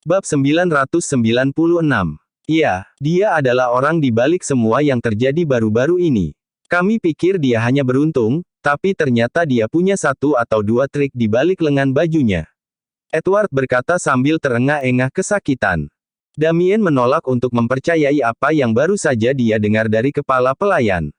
Bab 996. Iya, dia adalah orang di balik semua yang terjadi baru-baru ini. Kami pikir dia hanya beruntung, tapi ternyata dia punya satu atau dua trik di balik lengan bajunya. Edward berkata sambil terengah-engah kesakitan. Damien menolak untuk mempercayai apa yang baru saja dia dengar dari kepala pelayan.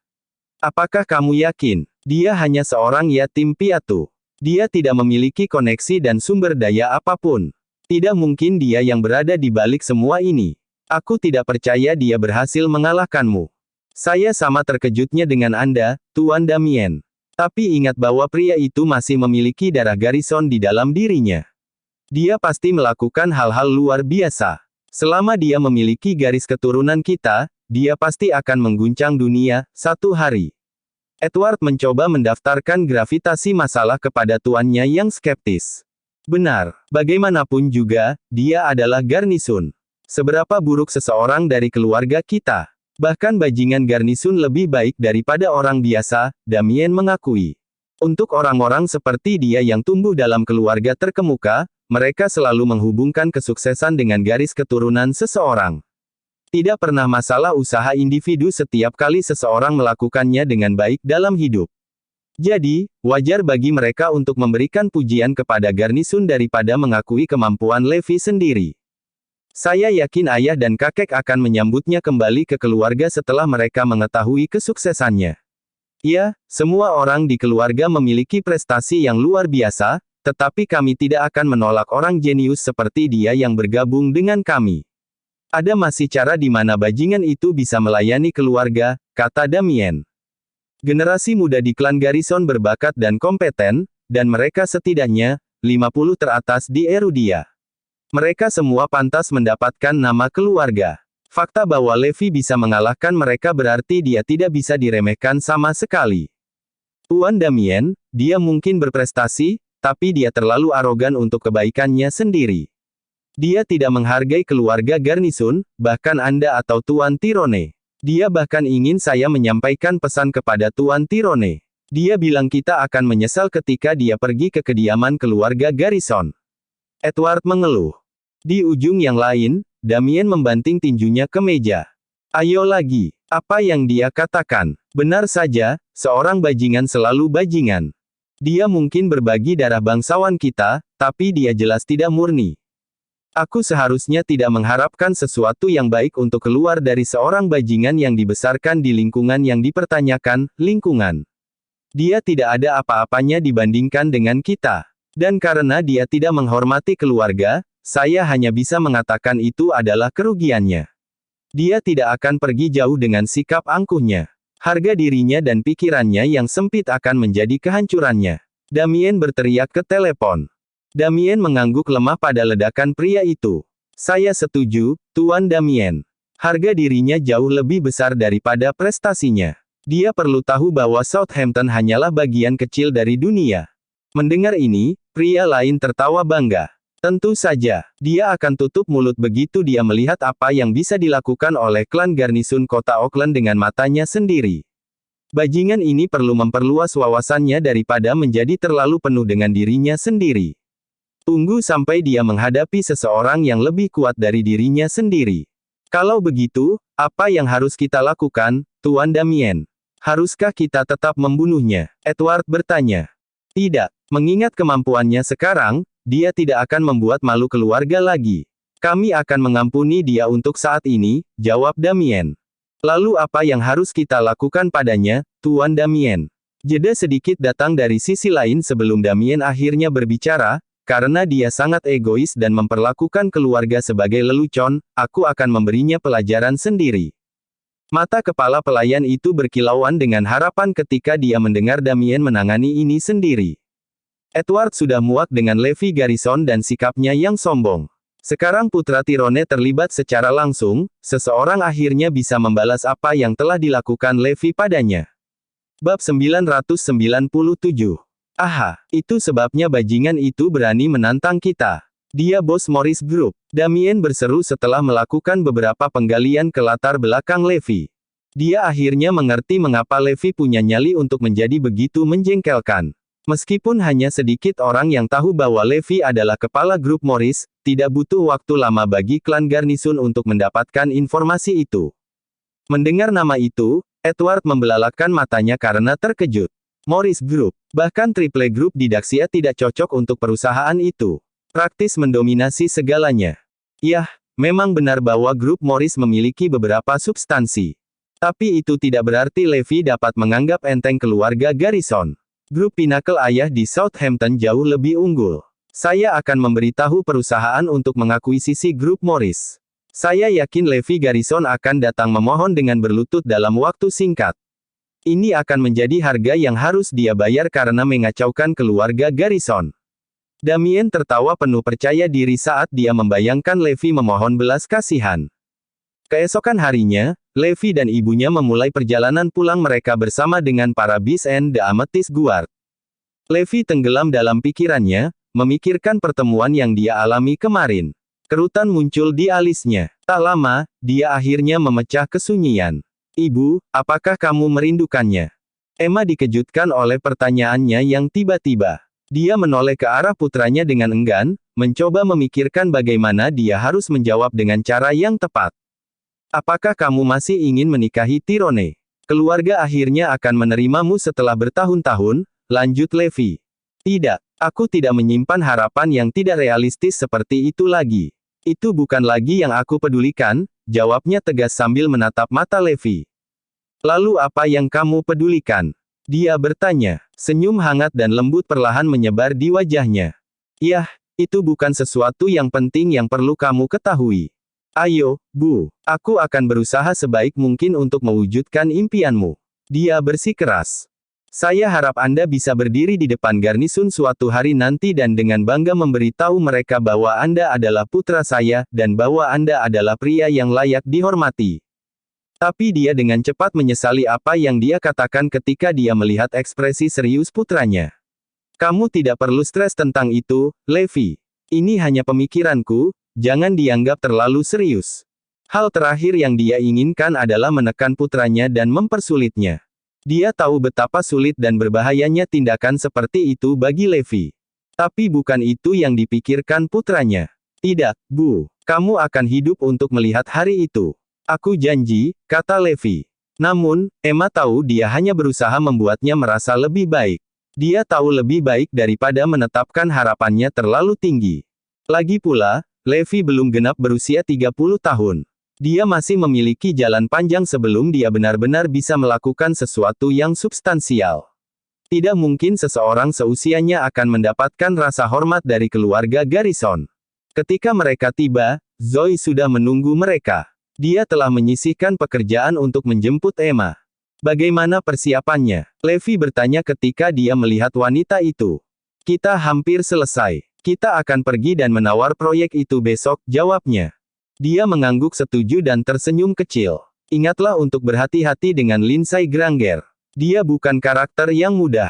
Apakah kamu yakin? Dia hanya seorang yatim piatu. Dia tidak memiliki koneksi dan sumber daya apapun. Tidak mungkin dia yang berada di balik semua ini. Aku tidak percaya dia berhasil mengalahkanmu. Saya sama terkejutnya dengan Anda, Tuan Damien. Tapi ingat bahwa pria itu masih memiliki darah Garrison di dalam dirinya. Dia pasti melakukan hal-hal luar biasa. Selama dia memiliki garis keturunan kita, dia pasti akan mengguncang dunia, satu hari. Edward mencoba mendaftarkan gravitasi masalah kepada tuannya yang skeptis. Benar, bagaimanapun juga, dia adalah Garnisun. Seberapa buruk seseorang dari keluarga kita. Bahkan bajingan Garnisun lebih baik daripada orang biasa, Damien mengakui. Untuk orang-orang seperti dia yang tumbuh dalam keluarga terkemuka, mereka selalu menghubungkan kesuksesan dengan garis keturunan seseorang. Tidak pernah masalah usaha individu setiap kali seseorang melakukannya dengan baik dalam hidup. Jadi, wajar bagi mereka untuk memberikan pujian kepada Garnisun daripada mengakui kemampuan Levi sendiri. Saya yakin ayah dan kakek akan menyambutnya kembali ke keluarga setelah mereka mengetahui kesuksesannya. Ya, semua orang di keluarga memiliki prestasi yang luar biasa, tetapi kami tidak akan menolak orang jenius seperti dia yang bergabung dengan kami. Ada masih cara di mana bajingan itu bisa melayani keluarga, kata Damien. Generasi muda di klan Garrison berbakat dan kompeten, dan mereka setidaknya 50 teratas di Erudia. Mereka semua pantas mendapatkan nama keluarga. Fakta bahwa Levi bisa mengalahkan mereka berarti dia tidak bisa diremehkan sama sekali. Tuan Damien, dia mungkin berprestasi, tapi dia terlalu arogan untuk kebaikannya sendiri. Dia tidak menghargai keluarga Garnisun, bahkan Anda atau Tuan Tyrone. Dia bahkan ingin saya menyampaikan pesan kepada Tuan Tyrone. Dia bilang kita akan menyesal ketika dia pergi ke kediaman keluarga Garrison. Edward mengeluh. Di ujung yang lain, Damien membanting tinjunya ke meja. Ayo lagi, apa yang dia katakan? Benar saja, seorang bajingan selalu bajingan. Dia mungkin berbagi darah bangsawan kita, tapi dia jelas tidak murni. Aku seharusnya tidak mengharapkan sesuatu yang baik untuk keluar dari seorang bajingan yang dibesarkan di lingkungan yang dipertanyakan, lingkungan. Dia tidak ada apa-apanya dibandingkan dengan kita. Dan karena dia tidak menghormati keluarga, saya hanya bisa mengatakan itu adalah kerugiannya. Dia tidak akan pergi jauh dengan sikap angkuhnya. Harga dirinya dan pikirannya yang sempit akan menjadi kehancurannya. Damien berteriak ke telepon. Damien mengangguk lemah pada ledakan pria itu. Saya setuju, Tuan Damien. Harga dirinya jauh lebih besar daripada prestasinya. Dia perlu tahu bahwa Southampton hanyalah bagian kecil dari dunia. Mendengar ini, pria lain tertawa bangga. Tentu saja, dia akan tutup mulut begitu dia melihat apa yang bisa dilakukan oleh klan Garnisun kota Auckland dengan matanya sendiri. Bajingan ini perlu memperluas wawasannya daripada menjadi terlalu penuh dengan dirinya sendiri. Tunggu sampai dia menghadapi seseorang yang lebih kuat dari dirinya sendiri. Kalau begitu, apa yang harus kita lakukan, Tuan Damien? Haruskah kita tetap membunuhnya? Edward bertanya. Tidak, mengingat kemampuannya sekarang, dia tidak akan membuat malu keluarga lagi. Kami akan mengampuni dia untuk saat ini, jawab Damien. Lalu apa yang harus kita lakukan padanya, Tuan Damien? Jeda sedikit datang dari sisi lain sebelum Damien akhirnya berbicara. Karena dia sangat egois dan memperlakukan keluarga sebagai lelucon, aku akan memberinya pelajaran sendiri. Mata kepala pelayan itu berkilauan dengan harapan ketika dia mendengar Damien menangani ini sendiri. Edward sudah muak dengan Levi Garrison dan sikapnya yang sombong. Sekarang putra Tyrone terlibat secara langsung, seseorang akhirnya bisa membalas apa yang telah dilakukan Levi padanya. Bab 997. Aha, itu sebabnya bajingan itu berani menantang kita. Dia bos Morris Group. Damien berseru setelah melakukan beberapa penggalian ke latar belakang Levi. Dia akhirnya mengerti mengapa Levi punya nyali untuk menjadi begitu menjengkelkan. Meskipun hanya sedikit orang yang tahu bahwa Levi adalah kepala grup Morris, tidak butuh waktu lama bagi klan Garnison untuk mendapatkan informasi itu. Mendengar nama itu, Edward membelalakkan matanya karena terkejut. Morris Group, bahkan Triple Group di Daxia tidak cocok untuk perusahaan itu. Praktis mendominasi segalanya. Yah, memang benar bahwa grup Morris memiliki beberapa substansi. Tapi itu tidak berarti Levi dapat menganggap enteng keluarga Garrison. Grup Pinnacle Ayah di Southampton jauh lebih unggul. Saya akan memberitahu perusahaan untuk mengakuisisi grup Morris. Saya yakin Levi Garrison akan datang memohon dengan berlutut dalam waktu singkat. Ini akan menjadi harga yang harus dia bayar karena mengacaukan keluarga Garrison. Damien tertawa penuh percaya diri saat dia membayangkan Levi memohon belas kasihan. Keesokan harinya, Levi dan ibunya memulai perjalanan pulang mereka bersama dengan para Beast and the Amethyst Guard. Levi tenggelam dalam pikirannya, memikirkan pertemuan yang dia alami kemarin. Kerutan muncul di alisnya. Tak lama, dia akhirnya memecah kesunyian. Ibu, apakah kamu merindukannya? Emma dikejutkan oleh pertanyaannya yang tiba-tiba. Dia menoleh ke arah putranya dengan enggan, mencoba memikirkan bagaimana dia harus menjawab dengan cara yang tepat. Apakah kamu masih ingin menikahi Tyrone? Keluarga akhirnya akan menerimamu setelah bertahun-tahun, lanjut Levi. Tidak, aku tidak menyimpan harapan yang tidak realistis seperti itu lagi. Itu bukan lagi yang aku pedulikan, jawabnya tegas sambil menatap mata Levi. Lalu apa yang kamu pedulikan? Dia bertanya. Senyum hangat dan lembut perlahan menyebar di wajahnya. Yah, itu bukan sesuatu yang penting yang perlu kamu ketahui. Ayo, Bu, aku akan berusaha sebaik mungkin untuk mewujudkan impianmu. Dia bersikeras. Saya harap Anda bisa berdiri di depan Garnison suatu hari nanti dan dengan bangga memberitahu mereka bahwa Anda adalah putra saya, dan bahwa Anda adalah pria yang layak dihormati. Tapi dia dengan cepat menyesali apa yang dia katakan ketika dia melihat ekspresi serius putranya. Kamu tidak perlu stres tentang itu, Levi. Ini hanya pemikiranku. Jangan dianggap terlalu serius. Hal terakhir yang dia inginkan adalah menekan putranya dan mempersulitnya. Dia tahu betapa sulit dan berbahayanya tindakan seperti itu bagi Levi. Tapi bukan itu yang dipikirkan putranya. Tidak, Bu. Kamu akan hidup untuk melihat hari itu. Aku janji, kata Levi. Namun, Emma tahu dia hanya berusaha membuatnya merasa lebih baik. Dia tahu lebih baik daripada menetapkan harapannya terlalu tinggi. Lagi pula, Levi belum genap berusia 30 tahun. Dia masih memiliki jalan panjang sebelum dia benar-benar bisa melakukan sesuatu yang substansial. Tidak mungkin seseorang seusianya akan mendapatkan rasa hormat dari keluarga Garrison. Ketika mereka tiba, Zoe sudah menunggu mereka. Dia telah menyisihkan pekerjaan untuk menjemput Emma. Bagaimana persiapannya? Levi bertanya ketika dia melihat wanita itu. Kita hampir selesai. Kita akan pergi dan menawar proyek itu besok, jawabnya. Dia mengangguk setuju dan tersenyum kecil. Ingatlah untuk berhati-hati dengan Lindsay Granger. Dia bukan karakter yang mudah.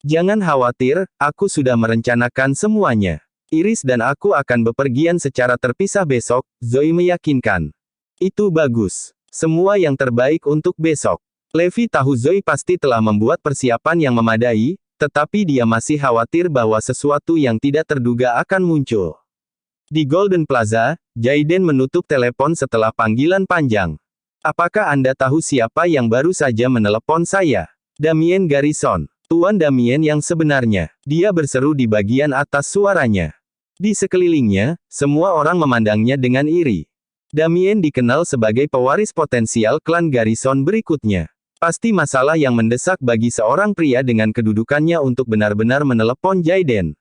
Jangan khawatir, aku sudah merencanakan semuanya. Iris dan aku akan bepergian secara terpisah besok, Zoe meyakinkan. Itu bagus. Semua yang terbaik untuk besok. Levi tahu Zoe pasti telah membuat persiapan yang memadai, tetapi dia masih khawatir bahwa sesuatu yang tidak terduga akan muncul. Di Golden Plaza, Jayden menutup telepon setelah panggilan panjang. Apakah Anda tahu siapa yang baru saja menelepon saya? Damien Garrison. Tuan Damien yang sebenarnya. Dia berseru di bagian atas suaranya. Di sekelilingnya, semua orang memandangnya dengan iri. Damien dikenal sebagai pewaris potensial klan Garrison berikutnya. Pasti masalah yang mendesak bagi seorang pria dengan kedudukannya untuk benar-benar menelepon Jayden.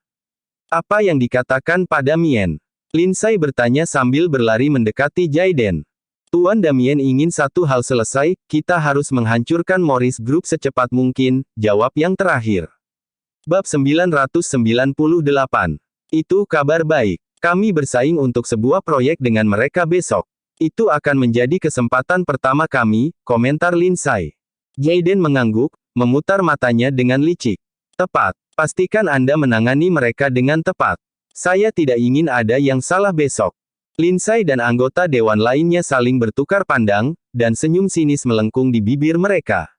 Apa yang dikatakan Pak Damien? Lindsay bertanya sambil berlari mendekati Jayden. Tuan Damien ingin satu hal selesai, kita harus menghancurkan Morris Group secepat mungkin, jawab yang terakhir. Bab 998. Itu kabar baik. Kami bersaing untuk sebuah proyek dengan mereka besok. Itu akan menjadi kesempatan pertama kami, komentar Lindsay. Jayden mengangguk, memutar matanya dengan licik. Tepat. Pastikan Anda menangani mereka dengan tepat. Saya tidak ingin ada yang salah besok. Lindsay dan anggota dewan lainnya saling bertukar pandang, dan senyum sinis melengkung di bibir mereka.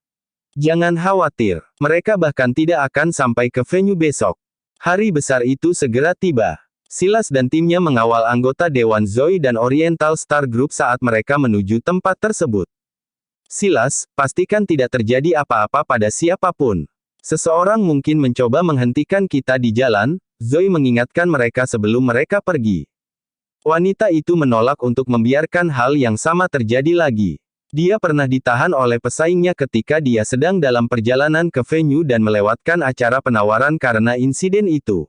Jangan khawatir, mereka bahkan tidak akan sampai ke venue besok. Hari besar itu segera tiba. Silas dan timnya mengawal anggota Dewan Zoe dan Oriental Star Group saat mereka menuju tempat tersebut. Silas, pastikan tidak terjadi apa-apa pada siapapun. Seseorang mungkin mencoba menghentikan kita di jalan, Zoe mengingatkan mereka sebelum mereka pergi. Wanita itu menolak untuk membiarkan hal yang sama terjadi lagi. Dia pernah ditahan oleh pesaingnya ketika dia sedang dalam perjalanan ke venue dan melewatkan acara penawaran karena insiden itu.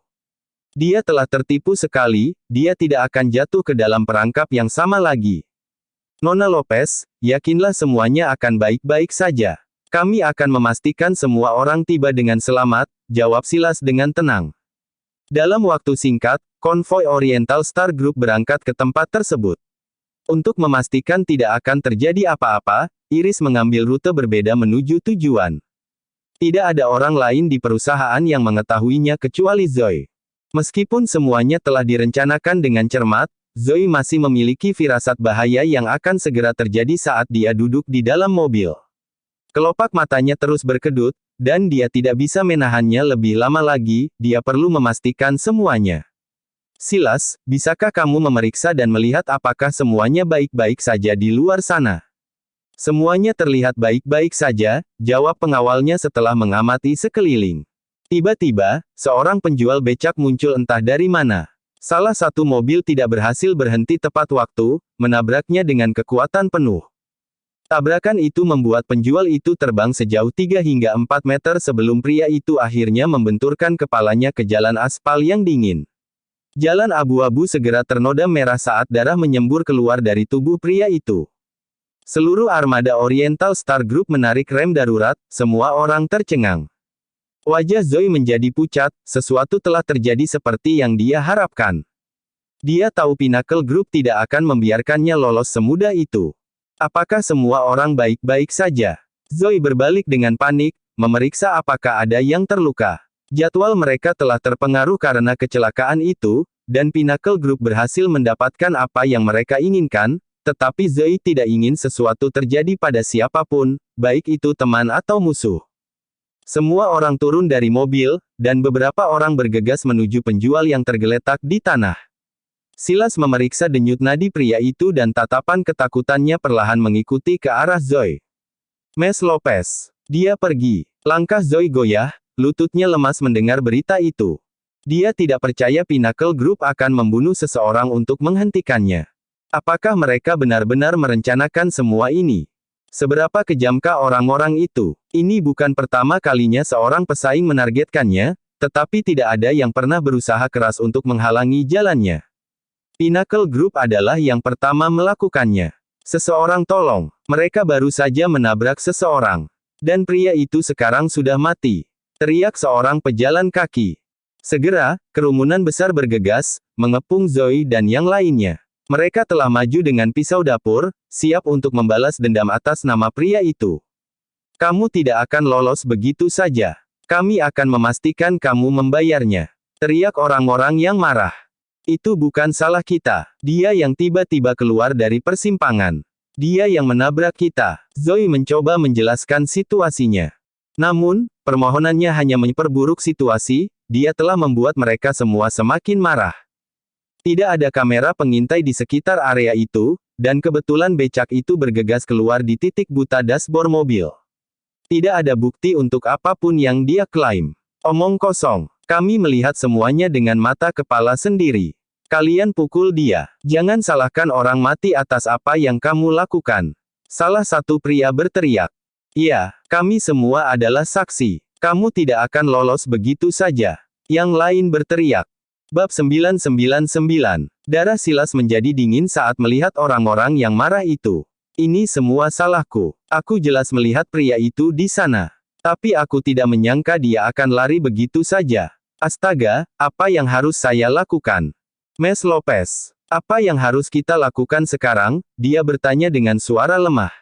Dia telah tertipu sekali, dia tidak akan jatuh ke dalam perangkap yang sama lagi. Nona Lopez, yakinlah semuanya akan baik-baik saja. Kami akan memastikan semua orang tiba dengan selamat, jawab Silas dengan tenang. Dalam waktu singkat, konvoi Oriental Star Group berangkat ke tempat tersebut. Untuk memastikan tidak akan terjadi apa-apa, Iris mengambil rute berbeda menuju tujuan. Tidak ada orang lain di perusahaan yang mengetahuinya kecuali Zoe. Meskipun semuanya telah direncanakan dengan cermat, Zoe masih memiliki firasat bahaya yang akan segera terjadi saat dia duduk di dalam mobil. Kelopak matanya terus berkedut, dan dia tidak bisa menahannya lebih lama lagi, dia perlu memastikan semuanya. Silas, bisakah kamu memeriksa dan melihat apakah semuanya baik-baik saja di luar sana? Semuanya terlihat baik-baik saja, jawab pengawalnya setelah mengamati sekeliling. Tiba-tiba, seorang penjual becak muncul entah dari mana. Salah satu mobil tidak berhasil berhenti tepat waktu, menabraknya dengan kekuatan penuh. Tabrakan itu membuat penjual itu terbang sejauh 3 hingga 4 meter sebelum pria itu akhirnya membenturkan kepalanya ke jalan aspal yang dingin. Jalan abu-abu segera ternoda merah saat darah menyembur keluar dari tubuh pria itu. Seluruh armada Oriental Star Group menarik rem darurat, semua orang tercengang. Wajah Zoe menjadi pucat, sesuatu telah terjadi seperti yang dia harapkan. Dia tahu Pinnacle Group tidak akan membiarkannya lolos semudah itu. Apakah semua orang baik-baik saja? Zoe berbalik dengan panik, memeriksa apakah ada yang terluka. Jadwal mereka telah terpengaruh karena kecelakaan itu, dan Pinnacle Group berhasil mendapatkan apa yang mereka inginkan, tetapi Zoe tidak ingin sesuatu terjadi pada siapapun, baik itu teman atau musuh. Semua orang turun dari mobil, dan beberapa orang bergegas menuju penjual yang tergeletak di tanah. Silas memeriksa denyut nadi pria itu dan tatapan ketakutannya perlahan mengikuti ke arah Zoe. Miss Lopez. Dia pergi. Langkah Zoe goyah, lututnya lemas mendengar berita itu. Dia tidak percaya Pinnacle Group akan membunuh seseorang untuk menghentikannya. Apakah mereka benar-benar merencanakan semua ini? Seberapa kejamkah orang-orang itu? Ini bukan pertama kalinya seorang pesaing menargetkannya, tetapi tidak ada yang pernah berusaha keras untuk menghalangi jalannya. Pinnacle Group adalah yang pertama melakukannya. Seseorang tolong, mereka baru saja menabrak seseorang. Dan pria itu sekarang sudah mati. Teriak seorang pejalan kaki. Segera, kerumunan besar bergegas, mengepung Zoe dan yang lainnya. Mereka telah maju dengan pisau dapur, siap untuk membalas dendam atas nama pria itu. Kamu tidak akan lolos begitu saja. Kami akan memastikan kamu membayarnya. Teriak orang-orang yang marah. Itu bukan salah kita. Dia yang tiba-tiba keluar dari persimpangan. Dia yang menabrak kita. Zoe mencoba menjelaskan situasinya. Namun, permohonannya hanya memperburuk situasi, dia telah membuat mereka semua semakin marah. Tidak ada kamera pengintai di sekitar area itu, dan kebetulan becak itu bergegas keluar di titik buta dashboard mobil. Tidak ada bukti untuk apapun yang dia klaim. Omong kosong. Kami melihat semuanya dengan mata kepala sendiri. Kalian pukul dia. Jangan salahkan orang mati atas apa yang kamu lakukan. Salah satu pria berteriak. Iya, kami semua adalah saksi. Kamu tidak akan lolos begitu saja. Yang lain berteriak. Bab 999. Darah Silas menjadi dingin saat melihat orang-orang yang marah itu. Ini semua salahku. Aku jelas melihat pria itu di sana. Tapi aku tidak menyangka dia akan lari begitu saja. Astaga, apa yang harus saya lakukan? Miss Lopez, apa yang harus kita lakukan sekarang? Dia bertanya dengan suara lemah.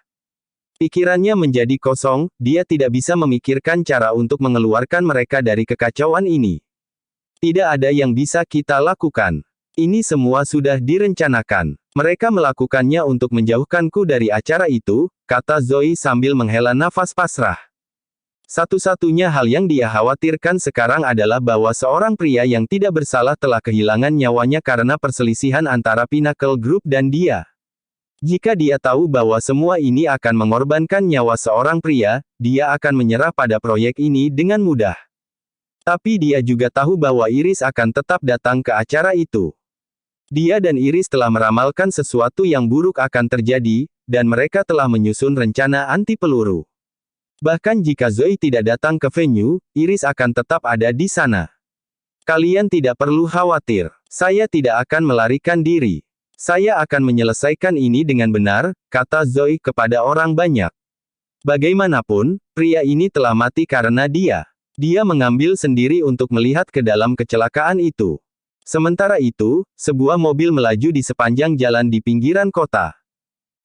Pikirannya menjadi kosong, dia tidak bisa memikirkan cara untuk mengeluarkan mereka dari kekacauan ini. Tidak ada yang bisa kita lakukan. Ini semua sudah direncanakan. Mereka melakukannya untuk menjauhkanku dari acara itu, kata Zoe sambil menghela nafas pasrah. Satu-satunya hal yang dia khawatirkan sekarang adalah bahwa seorang pria yang tidak bersalah telah kehilangan nyawanya karena perselisihan antara Pinnacle Group dan dia. Jika dia tahu bahwa semua ini akan mengorbankan nyawa seorang pria, dia akan menyerah pada proyek ini dengan mudah. Tapi dia juga tahu bahwa Iris akan tetap datang ke acara itu. Dia dan Iris telah meramalkan sesuatu yang buruk akan terjadi, dan mereka telah menyusun rencana anti peluru. Bahkan jika Zoe tidak datang ke venue, Iris akan tetap ada di sana. Kalian tidak perlu khawatir. Saya tidak akan melarikan diri. Saya akan menyelesaikan ini dengan benar, kata Zoe kepada orang banyak. Bagaimanapun, pria ini telah mati karena dia. Dia mengambil sendiri untuk melihat ke dalam kecelakaan itu. Sementara itu, sebuah mobil melaju di sepanjang jalan di pinggiran kota.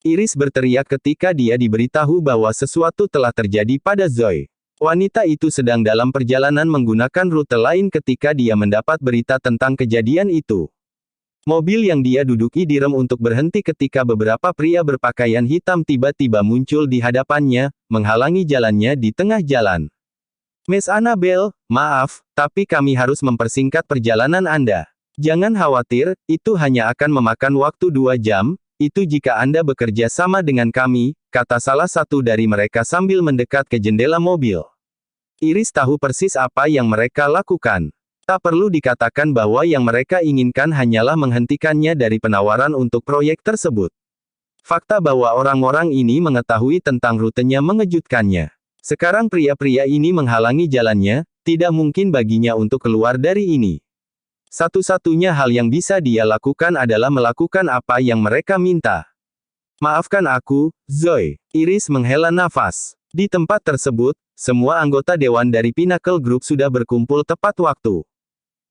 Iris berteriak ketika dia diberitahu bahwa sesuatu telah terjadi pada Zoe. Wanita itu sedang dalam perjalanan menggunakan rute lain ketika dia mendapat berita tentang kejadian itu. Mobil yang dia duduki direm untuk berhenti ketika beberapa pria berpakaian hitam tiba-tiba muncul di hadapannya, menghalangi jalannya di tengah jalan. Miss Annabelle, maaf, tapi kami harus mempersingkat perjalanan Anda. Jangan khawatir, itu hanya akan memakan waktu 2 jam, itu jika Anda bekerja sama dengan kami, kata salah satu dari mereka sambil mendekat ke jendela mobil. Iris tahu persis apa yang mereka lakukan. Tak perlu dikatakan bahwa yang mereka inginkan hanyalah menghentikannya dari penawaran untuk proyek tersebut. Fakta bahwa orang-orang ini mengetahui tentang rutenya mengejutkannya. Sekarang pria-pria ini menghalangi jalannya, tidak mungkin baginya untuk keluar dari ini. Satu-satunya hal yang bisa dia lakukan adalah melakukan apa yang mereka minta. Maafkan aku, Zoe. Iris menghela nafas. Di tempat tersebut, semua anggota dewan dari Pinnacle Group sudah berkumpul tepat waktu.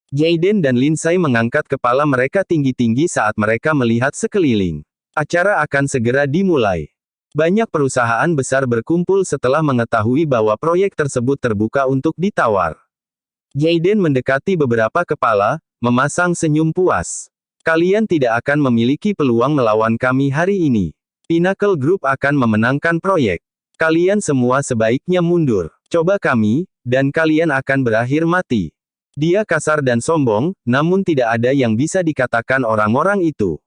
Jayden dan Lindsay mengangkat kepala mereka tinggi-tinggi saat mereka melihat sekeliling. Acara akan segera dimulai. Banyak perusahaan besar berkumpul setelah mengetahui bahwa proyek tersebut terbuka untuk ditawar. Jayden mendekati beberapa kepala, memasang senyum puas. Kalian tidak akan memiliki peluang melawan kami hari ini. Pinnacle Group akan memenangkan proyek. Kalian semua sebaiknya mundur. Coba kami, dan kalian akan berakhir mati. Dia kasar dan sombong, namun tidak ada yang bisa dikatakan orang-orang itu.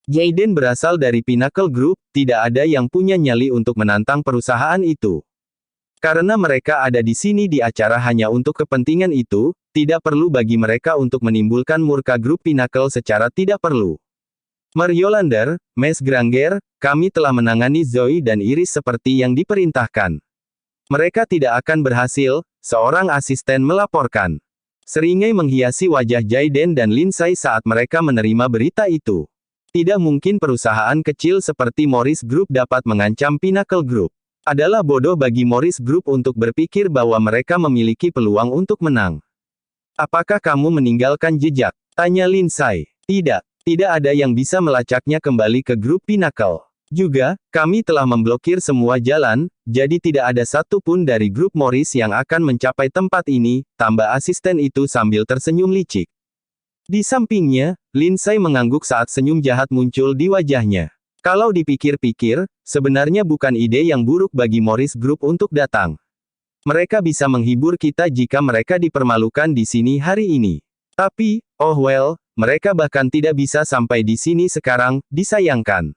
Jayden berasal dari Pinnacle Group, tidak ada yang punya nyali untuk menantang perusahaan itu. Karena mereka ada di sini di acara hanya untuk kepentingan itu, tidak perlu bagi mereka untuk menimbulkan murka grup Pinnacle secara tidak perlu. Maryolander, Miss Granger, kami telah menangani Zoe dan Iris seperti yang diperintahkan. Mereka tidak akan berhasil, seorang asisten melaporkan. Seringai menghiasi wajah Jayden dan Lindsay saat mereka menerima berita itu. Tidak mungkin perusahaan kecil seperti Morris Group dapat mengancam Pinnacle Group. Adalah bodoh bagi Morris Group untuk berpikir bahwa mereka memiliki peluang untuk menang. Apakah kamu meninggalkan jejak? Tanya Lindsay. Tidak. Tidak ada yang bisa melacaknya kembali ke grup Pinnacle. Juga, kami telah memblokir semua jalan, jadi tidak ada satu pun dari grup Morris yang akan mencapai tempat ini, tambah asisten itu sambil tersenyum licik. Di sampingnya, Lindsay mengangguk saat senyum jahat muncul di wajahnya. Kalau dipikir-pikir, sebenarnya bukan ide yang buruk bagi Morris Group untuk datang. Mereka bisa menghibur kita jika mereka dipermalukan di sini hari ini. Tapi, oh well, mereka bahkan tidak bisa sampai di sini sekarang, disayangkan.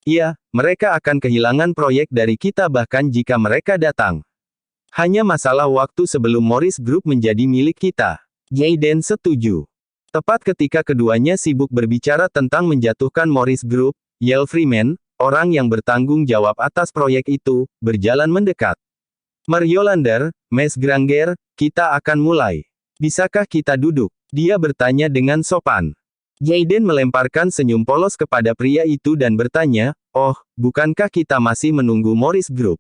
Iya, mereka akan kehilangan proyek dari kita bahkan jika mereka datang. Hanya masalah waktu sebelum Morris Group menjadi milik kita. Jayden setuju. Tepat ketika keduanya sibuk berbicara tentang menjatuhkan Morris Group, Yale Freeman, orang yang bertanggung jawab atas proyek itu, berjalan mendekat. Maryolander, Miss Granger, kita akan mulai. Bisakah kita duduk? Dia bertanya dengan sopan. Jayden melemparkan senyum polos kepada pria itu dan bertanya, oh, bukankah kita masih menunggu Morris Group?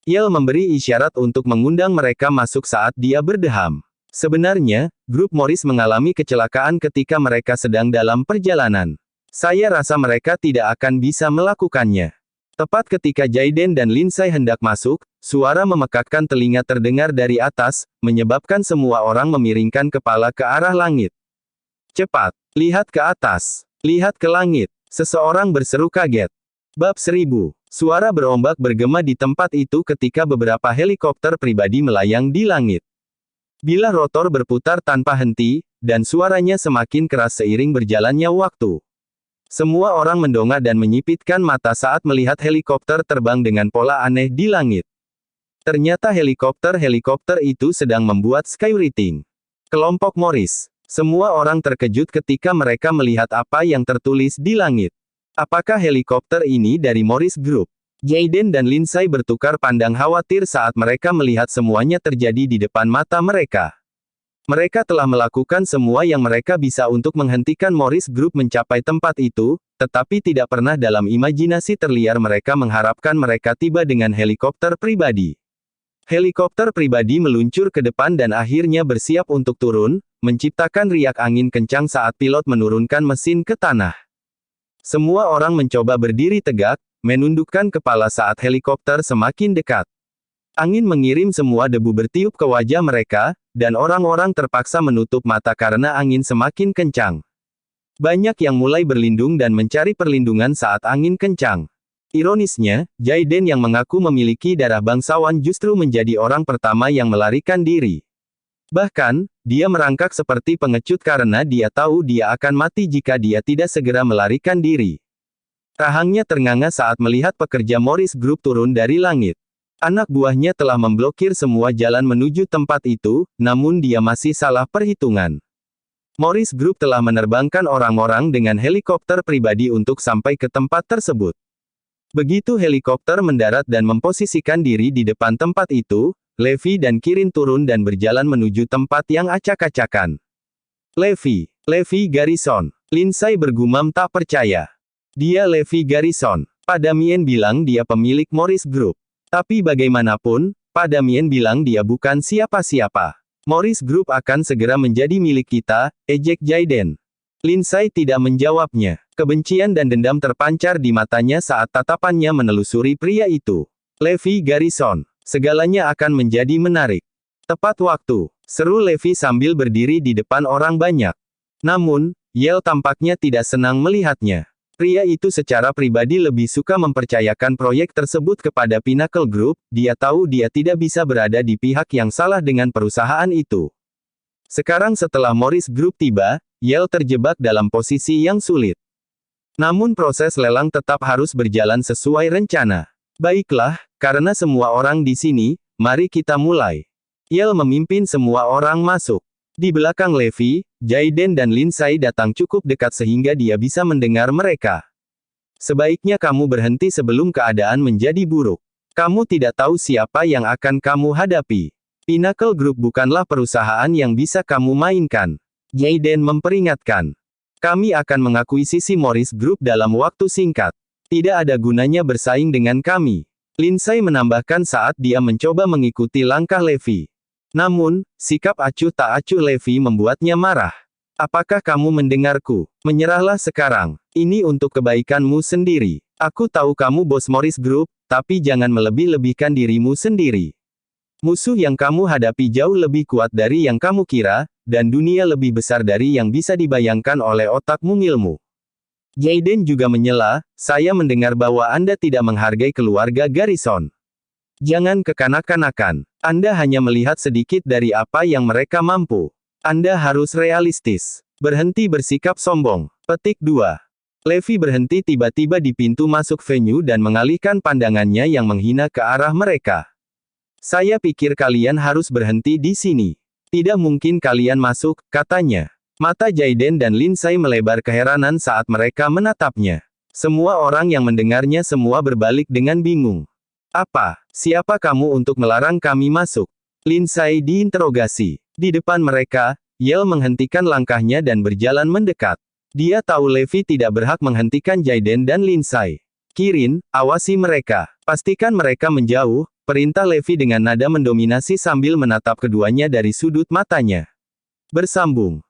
Yale memberi isyarat untuk mengundang mereka masuk saat dia berdeham. Sebenarnya, grup Morris mengalami kecelakaan ketika mereka sedang dalam perjalanan. Saya rasa mereka tidak akan bisa melakukannya. Tepat ketika Jayden dan Lindsay hendak masuk, suara memekakkan telinga terdengar dari atas, menyebabkan semua orang memiringkan kepala ke arah langit. Cepat, lihat ke atas, lihat ke langit, seseorang berseru kaget. Bab 1000. Suara berombak bergema di tempat itu ketika beberapa helikopter pribadi melayang di langit. Bilah rotor berputar tanpa henti, dan suaranya semakin keras seiring berjalannya waktu. Semua orang mendongak dan menyipitkan mata saat melihat helikopter terbang dengan pola aneh di langit. Ternyata helikopter-helikopter itu sedang membuat skywriting. Kelompok Morris. Semua orang terkejut ketika mereka melihat apa yang tertulis di langit. Apakah helikopter ini dari Morris Group? Jayden dan Lindsay bertukar pandang khawatir saat mereka melihat semuanya terjadi di depan mata mereka. Mereka telah melakukan semua yang mereka bisa untuk menghentikan Morris Group mencapai tempat itu, tetapi tidak pernah dalam imajinasi terliar mereka mengharapkan mereka tiba dengan helikopter pribadi. Helikopter pribadi meluncur ke depan dan akhirnya bersiap untuk turun, menciptakan riak angin kencang saat pilot menurunkan mesin ke tanah. Semua orang mencoba berdiri tegak, menundukkan kepala saat helikopter semakin dekat. Angin mengirim semua debu bertiup ke wajah mereka, dan orang-orang terpaksa menutup mata karena angin semakin kencang. Banyak yang mulai berlindung dan mencari perlindungan saat angin kencang. Ironisnya, Jayden yang mengaku memiliki darah bangsawan justru menjadi orang pertama yang melarikan diri. Bahkan, dia merangkak seperti pengecut karena dia tahu dia akan mati jika dia tidak segera melarikan diri. Rahangnya ternganga saat melihat pekerja Morris Group turun dari langit. Anak buahnya telah memblokir semua jalan menuju tempat itu, namun dia masih salah perhitungan. Morris Group telah menerbangkan orang-orang dengan helikopter pribadi untuk sampai ke tempat tersebut. Begitu helikopter mendarat dan memposisikan diri di depan tempat itu, Levi dan Kirin turun dan berjalan menuju tempat yang acak-acakan. Levi Garrison. Lindsay bergumam tak percaya. Dia Levi Garrison. Pak Damien bilang dia pemilik Morris Group. Tapi bagaimanapun, Pak Damien bilang dia bukan siapa-siapa. Morris Group akan segera menjadi milik kita, ejek Jayden. Lindsay tidak menjawabnya. Kebencian dan dendam terpancar di matanya saat tatapannya menelusuri pria itu. Levi Garrison. Segalanya akan menjadi menarik. Tepat waktu, seru Levi sambil berdiri di depan orang banyak. Namun, Yale tampaknya tidak senang melihatnya. Pria itu secara pribadi lebih suka mempercayakan proyek tersebut kepada Pinnacle Group, dia tahu dia tidak bisa berada di pihak yang salah dengan perusahaan itu. Sekarang setelah Morris Group tiba, Yale terjebak dalam posisi yang sulit. Namun proses lelang tetap harus berjalan sesuai rencana. Baiklah, karena semua orang di sini, mari kita mulai. Yale memimpin semua orang masuk. Di belakang Levi, Jayden dan Lindsay datang cukup dekat sehingga dia bisa mendengar mereka. Sebaiknya kamu berhenti sebelum keadaan menjadi buruk. Kamu tidak tahu siapa yang akan kamu hadapi. Pinnacle Group bukanlah perusahaan yang bisa kamu mainkan. Jayden memperingatkan. Kami akan mengakuisisi Morris Group dalam waktu singkat. Tidak ada gunanya bersaing dengan kami. Lindsay menambahkan saat dia mencoba mengikuti langkah Levi. Namun, sikap acuh tak acuh Levi membuatnya marah. Apakah kamu mendengarku? Menyerahlah sekarang. Ini untuk kebaikanmu sendiri. Aku tahu kamu bos Morris Group, tapi jangan melebih-lebihkan dirimu sendiri. Musuh yang kamu hadapi jauh lebih kuat dari yang kamu kira, dan dunia lebih besar dari yang bisa dibayangkan oleh otak mungilmu. Jayden juga menyela, saya mendengar bahwa Anda tidak menghargai keluarga Garrison. Jangan kekanak-kanakan. Anda hanya melihat sedikit dari apa yang mereka mampu. Anda harus realistis. Berhenti bersikap sombong. Petik 2. Levi berhenti tiba-tiba di pintu masuk venue dan mengalihkan pandangannya yang menghina ke arah mereka. Saya pikir kalian harus berhenti di sini. Tidak mungkin kalian masuk, katanya. Mata Jayden dan Lindsay melebar keheranan saat mereka menatapnya. Semua orang yang mendengarnya semua berbalik dengan bingung. Apa? Siapa kamu untuk melarang kami masuk? Lindsay diinterogasi. Di depan mereka, Yale menghentikan langkahnya dan berjalan mendekat. Dia tahu Levi tidak berhak menghentikan Jayden dan Lindsay. Kirin, awasi mereka. Pastikan mereka menjauh, perintah Levi dengan nada mendominasi sambil menatap keduanya dari sudut matanya. Bersambung.